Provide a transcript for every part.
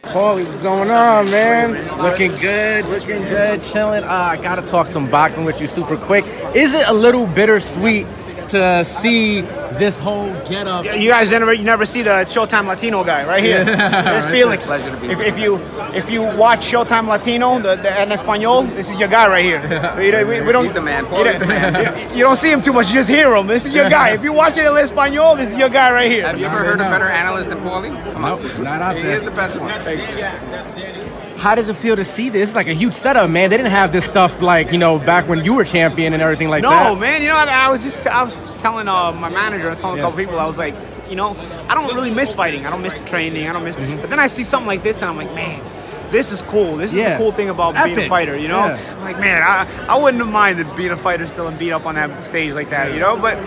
Paulie, what's going on, man? Looking good, chilling. I gotta talk some boxing with you super quick. Is it a little bittersweet to see this whole getup? You guys never see the Showtime Latino guy right here. There's Felix. If you watch Showtime Latino, en español, this is your guy right here. We don't. He's the man. Paulie's the man. You don't see him too much. You just hear him. This is your guy. If you watch it in español, this is your guy right here. Have you ever heard a better analyst than Paulie? Come on. Nope, not out there. He is the best one. How does it feel to see this? It's like a huge setup, man. They didn't have this stuff like, back when you were champion and everything like that. No, man. You know what? I was telling my manager, I was telling a couple people, I was like, I don't really miss fighting. I don't miss the training. I don't miss. But then I see something like this, and I'm like, man, this is cool. This is the cool thing about being a fighter, I'm like, man, I wouldn't have minded being a fighter still and beat up on that stage like that, But,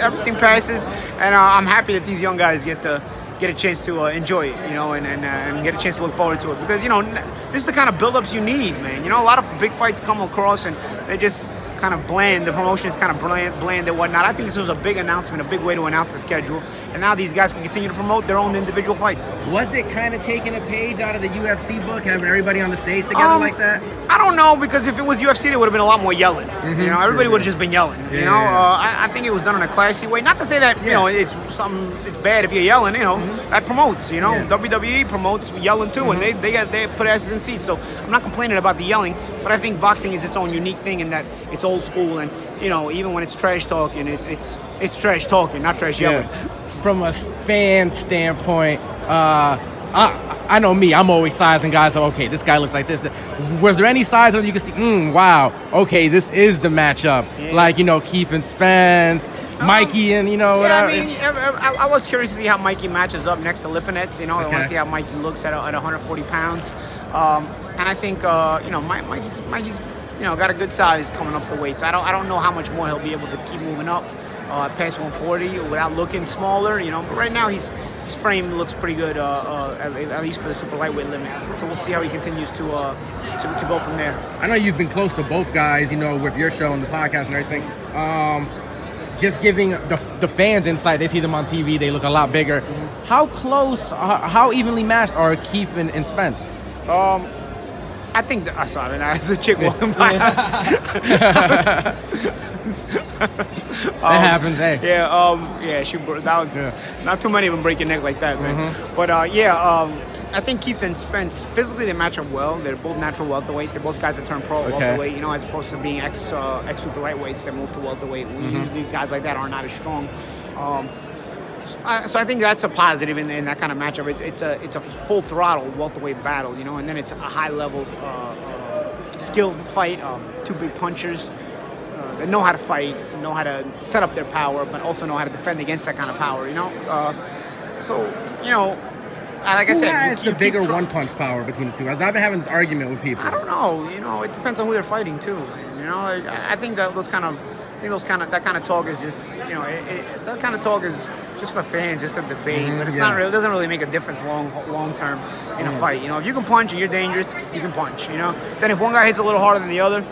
everything passes, and I'm happy that these young guys get a chance to enjoy it, and get a chance to look forward to it. Because, this is the kind of build-ups you need, man. A lot of big fights come across, and they're just kind of bland. The promotion is kind of bland and whatnot. I think this was a big announcement, a big way to announce the schedule. And now these guys can continue to promote their own individual fights. Was it kind of taking a page out of the UFC book, having everybody on the stage together like that? I don't know, because if it was UFC, there would have been a lot more yelling. Everybody would have just been yelling. I think it was done in a classy way. Not to say that it's bad if you're yelling. That promotes. WWE promotes yelling too, and they put asses in seats. So I'm not complaining about the yelling, but I think boxing is its own unique thing in that it's old school, and even when it's trash talking, it's trash talking, not trash yelling. From a fan standpoint, I know me, I'm always sizing guys up, okay, this guy looks like this. Was there any size where you could see, wow, okay, this is the matchup? Yeah. Like, Keith and Spence, Mikey and, whatever. I was curious to see how Mikey matches up next to Lipinets. I want to see how Mikey looks at 140 pounds. And I think, Mikey's got a good size coming up the weights. I don't know how much more he'll be able to keep moving up past 140 without looking smaller, But right now his frame looks pretty good, at least for the super lightweight limit. So we'll see how he continues to go from there. I know you've been close to both guys, with your show and the podcast and everything. Just giving the fans insight, they see them on TV, they look a lot bigger. How close, how evenly matched are Keith and Spence? I think I saw it as a chick walking by us. That happens, hey. That was not too many of them break your neck like that, man. But I think Keith and Spence physically they match up well. They're both natural welterweights. They're both guys that turn pro welterweight. As opposed to being ex super lightweights that move to welterweight. Usually guys like that are not as strong. So I think that's a positive in that kind of matchup. It's a full throttle welterweight battle, and then it's a high level skilled fight. Two big punchers that know how to fight, know how to set up their power, but also know how to defend against that kind of power. Like I said, who has the bigger one-punch power between the two? I've been having this argument with people. I don't know. It depends on who they're fighting too. I think that that kind of talk is just, that kind of talk is just for fans, just a debate. But it's not real. It doesn't really make a difference long term in a fight. If you can punch and you're dangerous, you can punch. Then if one guy hits a little harder than the other,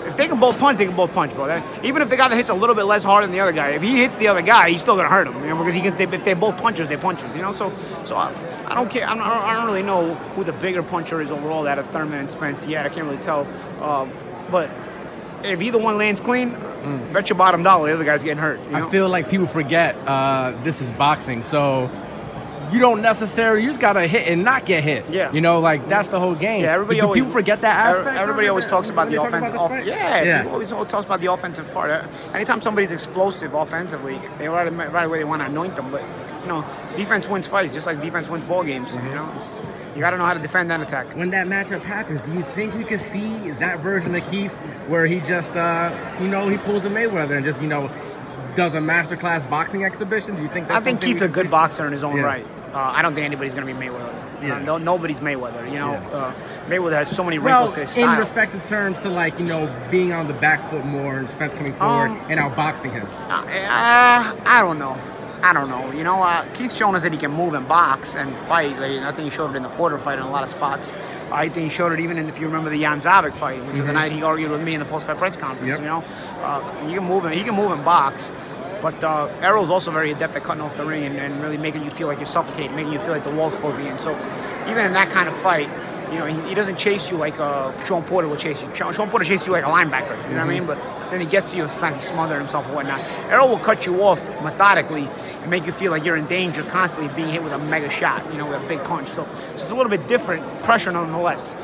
if they can both punch, they can both punch, bro. Even if the guy that hits a little bit less hard than the other guy, if he hits the other guy, he's still gonna hurt him. Because if they're both punchers, they're punchers. So I don't care. I don't really know who the bigger puncher is overall out of Thurman and Spence yet. I can't really tell. But if either one lands clean, bet your bottom dollar the other guy's getting hurt. I feel like people forget this is boxing, so you don't necessarily, you just gotta hit and not get hit. Yeah. That's the whole game. Yeah, people forget that aspect. Everybody always talks about the offensive. People always talks about the offensive part. Anytime somebody's explosive offensively, they right away they want to anoint them. But defense wins fights, just like defense wins ball games. You got to know how to defend and attack. When that matchup happens, do you think we could see that version of Keith where he just, he pulls a Mayweather and just, does a masterclass boxing exhibition? Do you think that's I think Keith's a good boxer in his own right. I don't think anybody's going to be Mayweather. Nobody's Mayweather. Mayweather has so many wrinkles to his style. In respective terms to, being on the back foot more and Spence coming forward and outboxing him. I don't know. Keith's shown us that he can move and box and fight. I think he showed it in the Porter fight in a lot of spots. I think he showed it even if you remember the Jan Zabek fight, which was the night he argued with me in the post-fight press conference. He can move and box. But Errol's also very adept at cutting off the ring and really making you feel like you're suffocating, making you feel like the wall's closing in. So even in that kind of fight, you know, he doesn't chase you like Sean Porter will chase you. Sean Porter chases you like a linebacker, you know what I mean? But then he gets to you and sometimes he smothers himself and whatnot. Errol will cut you off methodically and make you feel like you're in danger constantly being hit with a mega shot, you know, with a big punch. So it's a little bit different pressure nonetheless.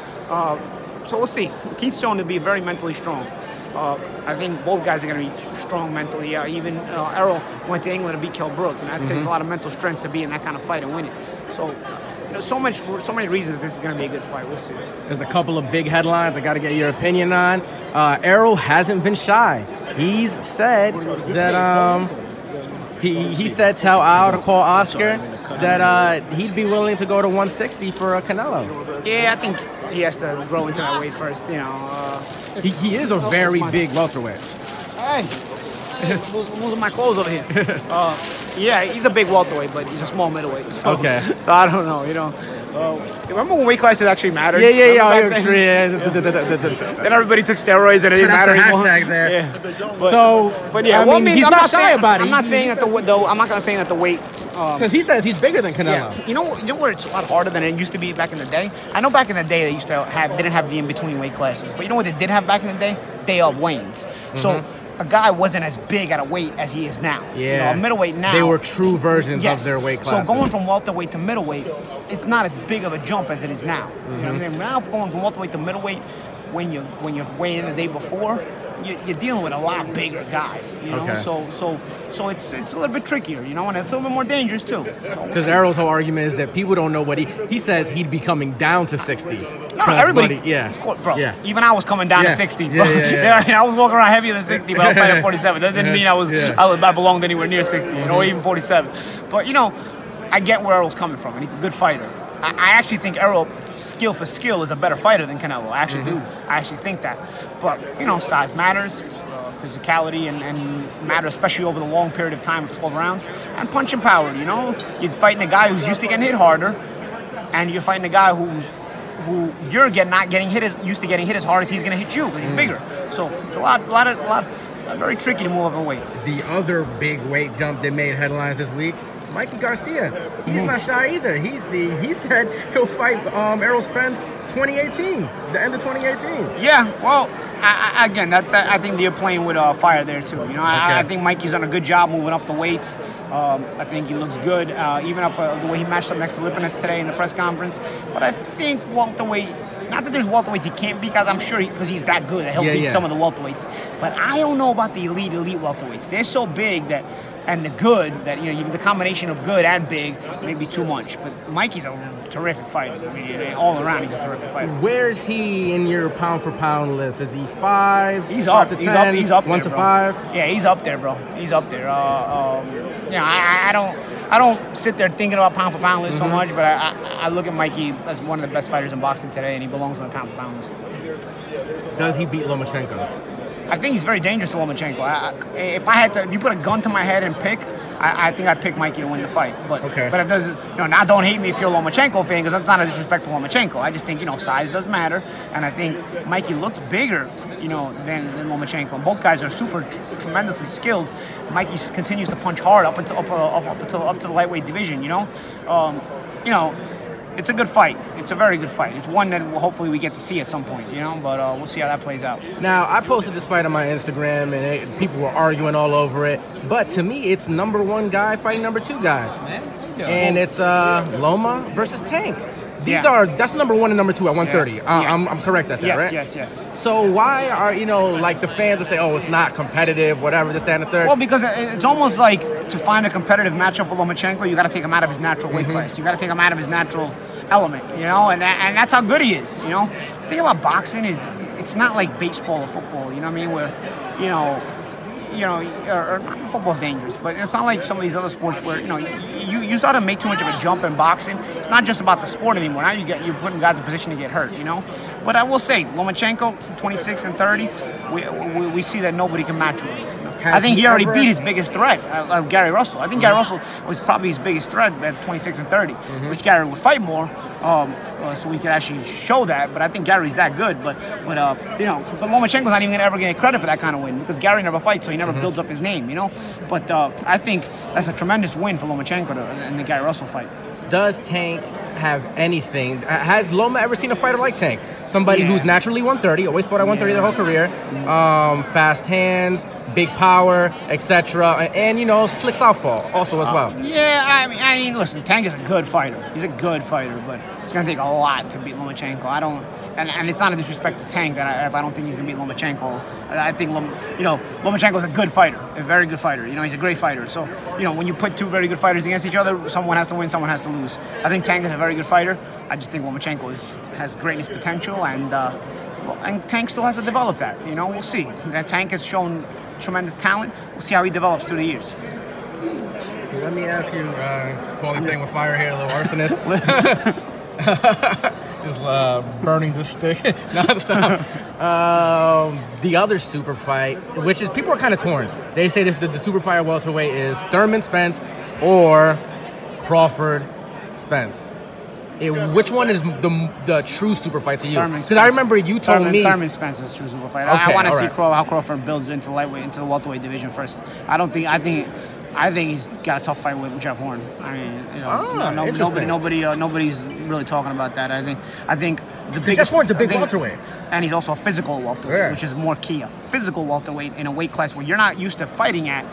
So we'll see. Keith's shown to be very mentally strong. I think both guys are going to be strong mentally. Even Errol went to England to beat Kell Brook, and that takes a lot of mental strength to be in that kind of fight and win it. So, you know, so many reasons this is going to be a good fight. We'll see. There's a couple of big headlines I got to get your opinion on. Errol hasn't been shy. He's said that he said tell Al to call Oscar that he'd be willing to go to 160 for Canelo. Yeah, I think he has to grow into that weight first. You know, he is a very big welterweight. Hey, losing my clothes over here. Yeah, he's a big welterweight, but he's a small middleweight. So, okay. So I don't know. You know. Remember when weight classes actually mattered? Yeah. Then everybody took steroids and it didn't matter anymore. There. Yeah. But yeah, I mean, he's not shy about it. I'm not saying that I'm not gonna say that the weight. Because he says he's bigger than Canelo. Yeah. You know where it's a lot harder than it used to be back in the day. I know back in the day they used to didn't have the in between weight classes, but you know what they did have back in the day? Day of weigh-ins. So a guy wasn't as big at a weight as he is now. Yeah. You know, a middleweight now. They were true versions of their weight classes. So going from welterweight to middleweight, it's not as big of a jump as it is now. You know what I mean? Now going from welterweight to middleweight, when you're weighing in the day before, you're dealing with a lot bigger guy. You know, so it's a little bit trickier. You know, and it's a little bit more dangerous too. Because Errol's whole argument is that people don't know what he says he'd be coming down to 60. No, everybody. Of course, bro. Yeah. Even I was coming down to 60, bro. Yeah. I was walking around heavier than 60, but I was fighting at 47. That didn't mean I belonged anywhere near 60, you know, or even 47. But you know, I get where Errol's coming from, and he's a good fighter. I actually think Errol, skill for skill, is a better fighter than Canelo. I actually do. I actually think that. But you know, size matters. Physicality and matter, especially over the long period of time of 12 rounds, and punching power. You know, you're fighting a guy who's used to getting hit harder, and you're fighting a guy who you're used to getting hit as hard as he's going to hit you because he's bigger. So it's a lot very tricky to move up in weight. The other big weight jump that made headlines this week, Mikey Garcia. He's not shy either. He said he'll fight Errol Spence 2018, the end of 2018. Yeah, well, I think they're playing with fire there too. You know, I think Mikey's done a good job moving up the weights. I think he looks good, even up the way he matched up next to Lipinets today in the press conference. But I think welterweight. Not that there's welterweights he can't beat, because I'm sure because he's that good that he'll beat some of the welterweights. But I don't know about the elite welterweights. They're so big that, and the good, that you know, the combination of good and big may be too much. But Mikey's a terrific fighter. I mean, all around he's a terrific fighter. Where's he in your pound for pound list? Is he 5? He's up. He's up. 1 to 5. Yeah, he's up there, bro. He's up there. You know, I don't sit there thinking about pound for pound list so much, but I look at Mikey as one of the best fighters in boxing today, and he belongs on the pound for pound list. Does he beat Lomachenko? I think he's very dangerous to Lomachenko. If you put a gun to my head and pick, I think I'd pick Mikey to win the fight. But it doesn't. You know, now don't hate me if you're a Lomachenko fan, because that's not a disrespect to Lomachenko. I just think, you know, size does matter, and I think Mikey looks bigger, you know, than Lomachenko. Both guys are tremendously skilled. Mikey continues to punch hard up to the lightweight division. You know. It's a good fight. It's a very good fight. It's one that hopefully we get to see at some point, you know, but we'll see how that plays out. Now, I posted this fight on my Instagram, and people were arguing all over it, but to me, it's number 1 guy fighting number 2 guy. And it's Loma versus Tank. That's number 1 and number 2 at 130. I'm correct at that, right? Yes. So why are, you know, like the fans will say, oh, it's not competitive, whatever, this, that, and the third? Well, because it's almost like to find a competitive matchup for Lomachenko, you got to take him out of his natural weight class. You got to take him out of his natural element, you know, and that's how good he is, you know. The thing about boxing is it's not like baseball or football, you know what I mean, where, or football's dangerous, but it's not like some of these other sports where, you know, you start to make too much of a jump in boxing. It's not just about the sport anymore. Now you're putting guys in a position to get hurt, you know. But I will say, Lomachenko, 26 and 30, we see that nobody can match him. I think he already beat his biggest threat, Gary Russell. I think Gary Russell was probably his biggest threat at 26 and 30, which Gary would fight more, so we could actually show that. But I think Gary's that good. But Lomachenko's not even ever get credit for that kind of win because Gary never fights, so he never builds up his name, you know. But I think that's a tremendous win for Lomachenko in the Gary Russell fight. Does Tank have anything? Has Loma ever seen a fighter like Tank? Somebody who's naturally 130, always fought at 130 their whole career, fast hands, big power, etc., and you know, slick southpaw also as well. Yeah, I mean, listen, Tank is a good fighter. He's a good fighter, but it's gonna take a lot to beat Lomachenko. And it's not a disrespect to Tank if I don't think he's gonna beat Lomachenko. I think Lomachenko's a good fighter, a very good fighter. You know, he's a great fighter. So when you put two very good fighters against each other, someone has to win, someone has to lose. I think Tank is a very good fighter. I just think Lomachenko has greatness potential, and Tank still has to develop that. You know, we'll see. That Tank has shown tremendous talent. We'll see how he develops through the years. Let me ask you, Paulie playing with fire here, a little arsonist. Just burning the stick. Non-stop. The other super fight, which is, people are kind of torn. They say the super fight welterweight is Thurman Spence or Crawford Spence. Which one is the true super fight to you? Because I remember you told me Thurman Spence is true super fight. Okay, I want to see how Crawford builds into the welterweight division first. I think he's got a tough fight with Jeff Horn. I mean, nobody's really talking about that. I think the biggest. Jeff Horn's a big welterweight, and he's also a physical welterweight, which is more key. A physical welterweight in a weight class where you're not used to fighting at.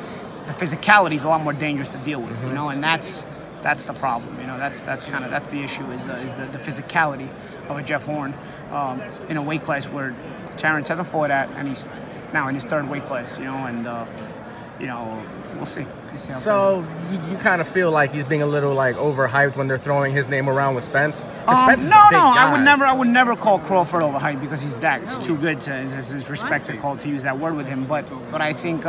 The physicality is a lot more dangerous to deal with, you know, and that's the problem. You know, that's the issue is the physicality of a Jeff Horn in a weight class where Terrence hasn't fought at, and he's now in his third weight class. You know, and we'll see. So you kind of feel like he's being a little like overhyped when they're throwing his name around with Spence? Spence no, I would never call Crawford overhyped because it's too good to, it's respected call to use that word with him. But I think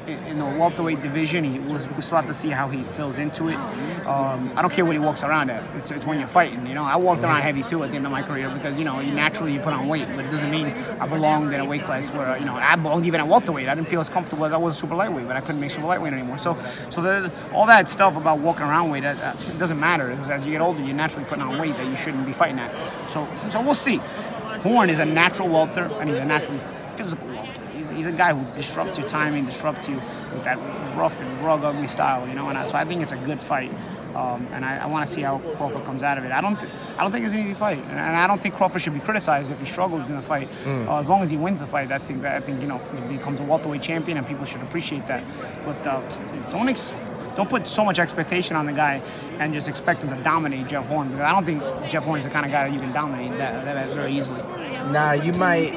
in the welterweight division, we'll still have to see how he fills into it. I don't care what he walks around at. It's when you're fighting. You know, I walked around heavy too at the end of my career because you naturally put on weight, but it doesn't mean I belonged in a weight class where I belonged even at welterweight. I didn't feel as comfortable as I was super lightweight, but I couldn't make super lightweight anymore. So all that stuff about walking around weight, it doesn't matter because as you get older, you're naturally putting on weight that you shouldn't be fighting at. So we'll see. Horn is a natural welter, and he's a naturally physical welter. He's a guy who disrupts your timing, disrupts you with that rough and rugged, ugly style, and so I think it's a good fight, and I want to see how Crawford comes out of it. I don't think it's an easy fight, and I don't think Crawford should be criticized if he struggles in the fight. As long as he wins the fight, I think he becomes a welterweight champion, and people should appreciate that. But don't put so much expectation on the guy and just expect him to dominate Jeff Horn, because I don't think Jeff Horn is the kind of guy that you can dominate that very easily. Nah, you might.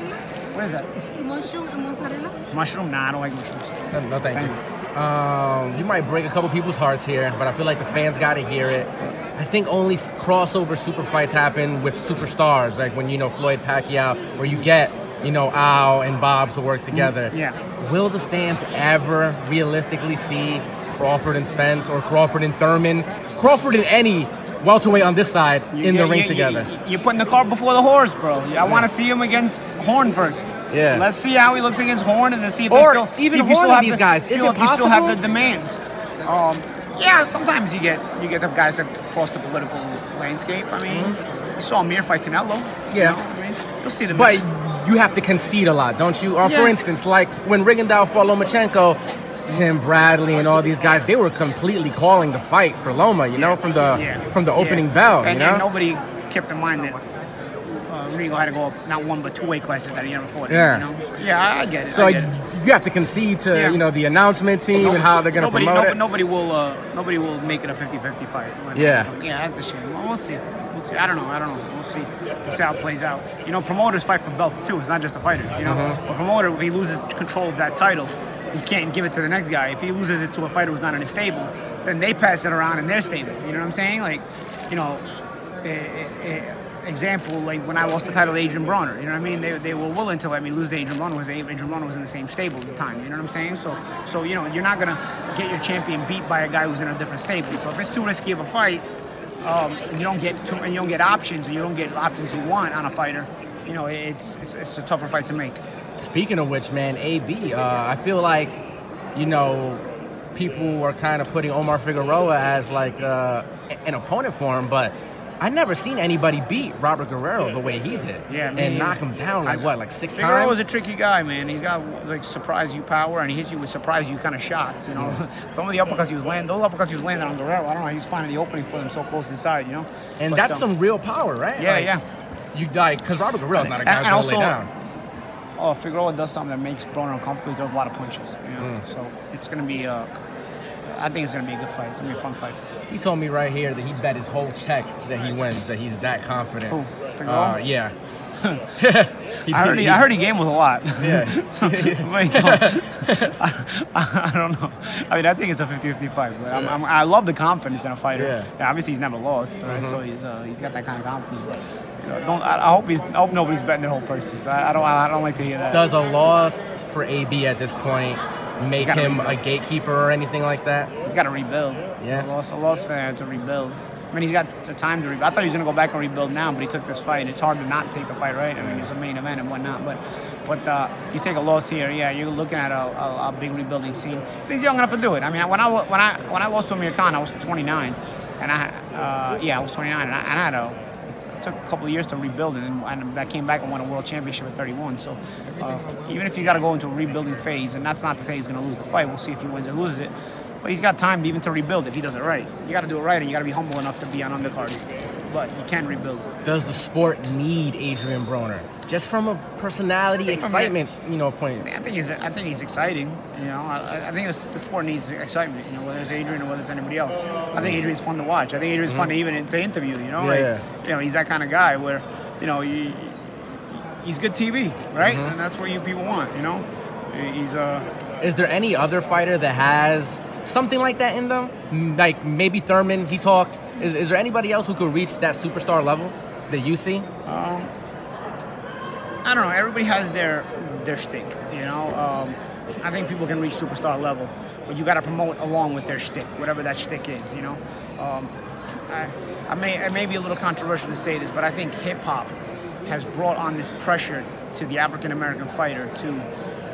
What is that? Mushroom and mozzarella? Mushroom? Nah, I don't like mushrooms. No, thank you. You might break a couple people's hearts here, but I feel like the fans got to hear it. I think only crossover super fights happen with superstars, like when, Floyd Pacquiao, where you get, Al and Bob to work together. Yeah. Will the fans ever realistically see Crawford and Spence or Crawford and Thurman, Crawford and any welterweight on this side in the ring together? You're putting the cart before the horse, bro. I want to see him against Horn first. Yeah. Let's see how he looks against Horn, and then see if you still have the demand. Yeah, sometimes you get the guys that cross the political landscape. I mean, you saw Amir fight Canelo. Yeah. You'll see the. But you have to concede a lot, don't you? Or for instance, like when Rigondeaux fought Lomachenko, Tim Bradley and all these guys, they were completely calling the fight for Loma, from the opening bell. And nobody kept in mind that Rigo had to go up not one but two weight classes that he never fought. Yeah, I get it. So you have to concede to the announcement team and how they're going to promote it. Nobody will make it a 50-50 fight. Yeah, that's a shame. Well, we'll see. I don't know. We'll see how it plays out. Promoters fight for belts too. It's not just the fighters. A promoter, if he loses control of that title, he can't give it to the next guy. If he loses it to a fighter who's not in his stable, then they pass it around in their stable. You know what I'm saying? Like, example, like when I lost the title to Adrian Bronner, you know what I mean? They were willing to let me lose to Adrian Bronner because Adrian Bronner was in the same stable at the time. You know what I'm saying? So you're not gonna get your champion beat by a guy who's in a different stable. So if it's too risky of a fight, you don't get options, or you don't get options you want on a fighter. It's a tougher fight to make. Speaking of which, man, AB, I feel like you know, people were kind of putting Omar Figueroa as like an opponent for him, but I never seen anybody beat Robert Guerrero the way he did. Yeah, and knock him down like 6 times. Figueroa's a tricky guy, man. He's got like surprise you power, and he hits you with surprise you kind of shots. You know, some of the uppercuts he was landing, those uppercuts he was landing on Guerrero. I don't know. He was finding the opening for them so close inside. You know, and that's some real power, right? Yeah, like, yeah. You like because Robert Guerrero's not a guy who's gonna lay down. Oh, Figueroa does something that makes Broner uncomfortable. He throws a lot of punches. You know? So it's gonna be. I think it's gonna be a good fight. It's gonna be a fun fight. He told me right here that he bet his whole check that he wins, that he's that confident. Who? Figueroa? Yeah. I heard he gambles a lot. Yeah. So, I don't know. I mean, I think it's a 50-50 fight, but I love the confidence in a fighter. Yeah, obviously he's never lost, right? So he's got that kind of confidence. But you know, I hope nobody's betting their whole purses. I don't like to hear that. Does a loss for AB at this point make him a gatekeeper or anything like that? He's got to rebuild. Yeah. A loss for him to rebuild. I mean, he's got time to rebuild. I thought he was going to go back and rebuild now, but he took this fight, and it's hard to not take the fight, right? I mean, it's a main event and whatnot, but you take a loss here, yeah, you're looking at a big rebuilding scene. But he's young enough to do it. I mean, when I lost to Amir Khan, I was 29, and I was 29, and it took a couple of years to rebuild it, and I came back and won a world championship at 31. So even if you got to go into a rebuilding phase, and that's not to say he's going to lose the fight, we'll see if he wins or loses it. But he's got time even to rebuild if he does it right. You got to do it right, and you got to be humble enough to be on undercards. But you can rebuild. Does the sport need Adrian Broner? Just from a personality, excitement, point. I think he's exciting. You know, I think the sport needs excitement. You know, whether it's Adrian or whether it's anybody else. I think Adrian's fun to watch. I think Adrian's fun to even to interview. You know, he's that kind of guy where, he's good TV, right? And that's what you people want. You know, he's Is there any other fighter that has something like that in them? Like maybe Thurman, he talks. Is there anybody else who could reach that superstar level that you see? I don't know. Everybody has their shtick, you know. I think people can reach superstar level, but you got to promote along with their shtick, whatever that shtick is, you know. It may be a little controversial to say this, but I think hip-hop has brought on this pressure to the African-American fighter to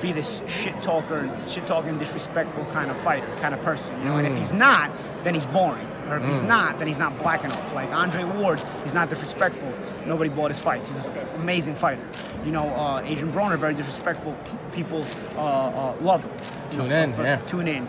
be this shit-talking, disrespectful kind of fighter, kind of person, you know. And if he's not, then he's boring. Or if he's not, then he's not black enough. Like Andre Ward, he's not disrespectful. Nobody bought his fights. He was an amazing fighter. You know, Adrian Broner, very disrespectful. People love him. Tune in.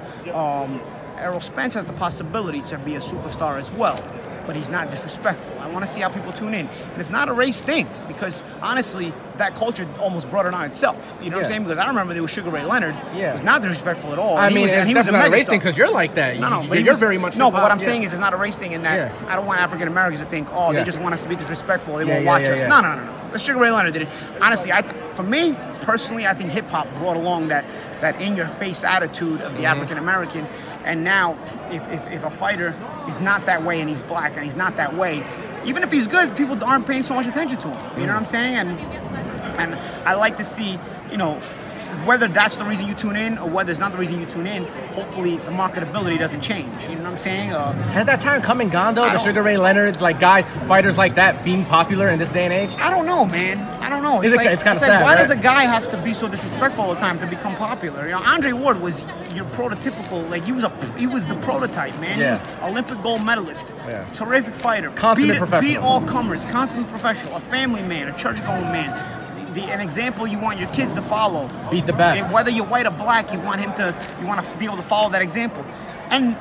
Errol Spence has the possibility to be a superstar as well, but he's not disrespectful. I want to see how people tune in. And it's not a race thing, because honestly, that culture almost brought it on itself. You know what I'm saying? Because I remember there was Sugar Ray Leonard. Yeah. It was not disrespectful at all. He was not a race thing because you're like that. But you're very much. No, but what I'm saying is it's not a race thing in that I don't want African Americans to think, they just want us to be disrespectful. They won't watch us. No. The Sugar Ray Leonard did it. Honestly, for me, personally, I think hip-hop brought along that in-your-face attitude of the African American. And now, if a fighter is not that way and he's black and he's not that way, even if he's good, people aren't paying so much attention to him. You know what I'm saying? And I like to see, whether that's the reason you tune in or whether it's not the reason you tune in, hopefully the marketability doesn't change. You know what I'm saying? Has that time come and gone, though? The Sugar Ray Leonards, fighters like that being popular in this day and age? I don't know, man. I don't know. It's kind of sad, why does a guy have to be so disrespectful all the time to become popular? Andre Ward was your prototypical, he was the prototype, man. He was Olympic gold medalist, terrific fighter, consummate professional, beat all comers, consummate professional, a family man, a church-going man. An example you want your kids to follow. Beat the best. And whether you're white or black, you want to be able to follow that example. And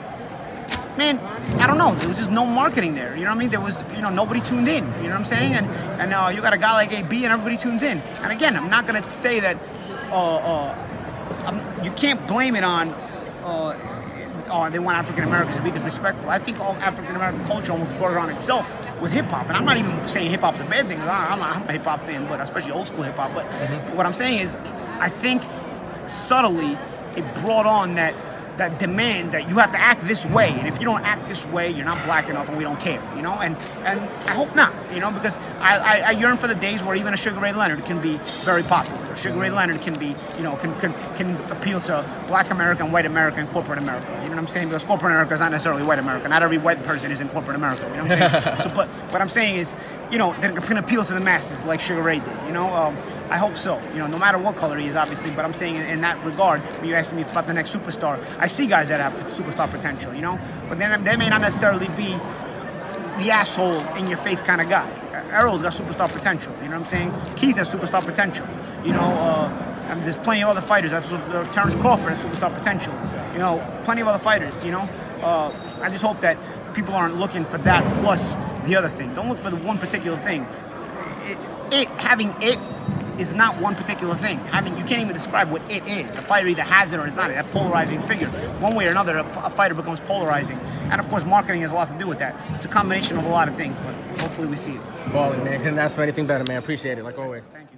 man, I don't know. There was just no marketing there. You know what I mean? There was, nobody tuned in. You know what I'm saying? And you got a guy like AB, and everybody tunes in. And again, I'm not gonna say that you can't blame it on. They want African Americans to be disrespectful. I think all African American culture almost brought it on itself with hip hop. And I'm not even saying hip hop's a bad thing. I'm a hip hop fan, but especially old school hip hop. But what I'm saying is, I think subtly it brought on that demand that you have to act this way, and if you don't act this way, you're not black enough, and we don't care. And I hope not. Because I yearn for the days where even a Sugar Ray Leonard can be very popular. Sugar Ray Leonard can be, you know, can appeal to Black America and White America and corporate America. You know what I'm saying? Because corporate America is not necessarily White America. Not every white person is in corporate America. You know what I'm saying? So, but what I'm saying is, you know, that it can appeal to the masses like Sugar Ray did. You know, I hope so. You know, no matter what color he is, obviously. But I'm saying in that regard, when you ask me about the next superstar, I see guys that have superstar potential. You know, but then they may not necessarily be the asshole in your face kind of guy. Errol's got superstar potential. You know what I'm saying? Keith has superstar potential. You know, there's plenty of other fighters. Terrence Crawford has superstar potential. You know, plenty of other fighters. You know, I just hope that people aren't looking for that plus the other thing. Don't look for the one particular thing. Having it is not one particular thing. You can't even describe what it is. A fighter either has it or it's not. That polarizing figure. One way or another, a fighter becomes polarizing. And of course, marketing has a lot to do with that. It's a combination of a lot of things, but hopefully we see it. Paulie, man, couldn't ask for anything better, man. Appreciate it, like always. Thank you.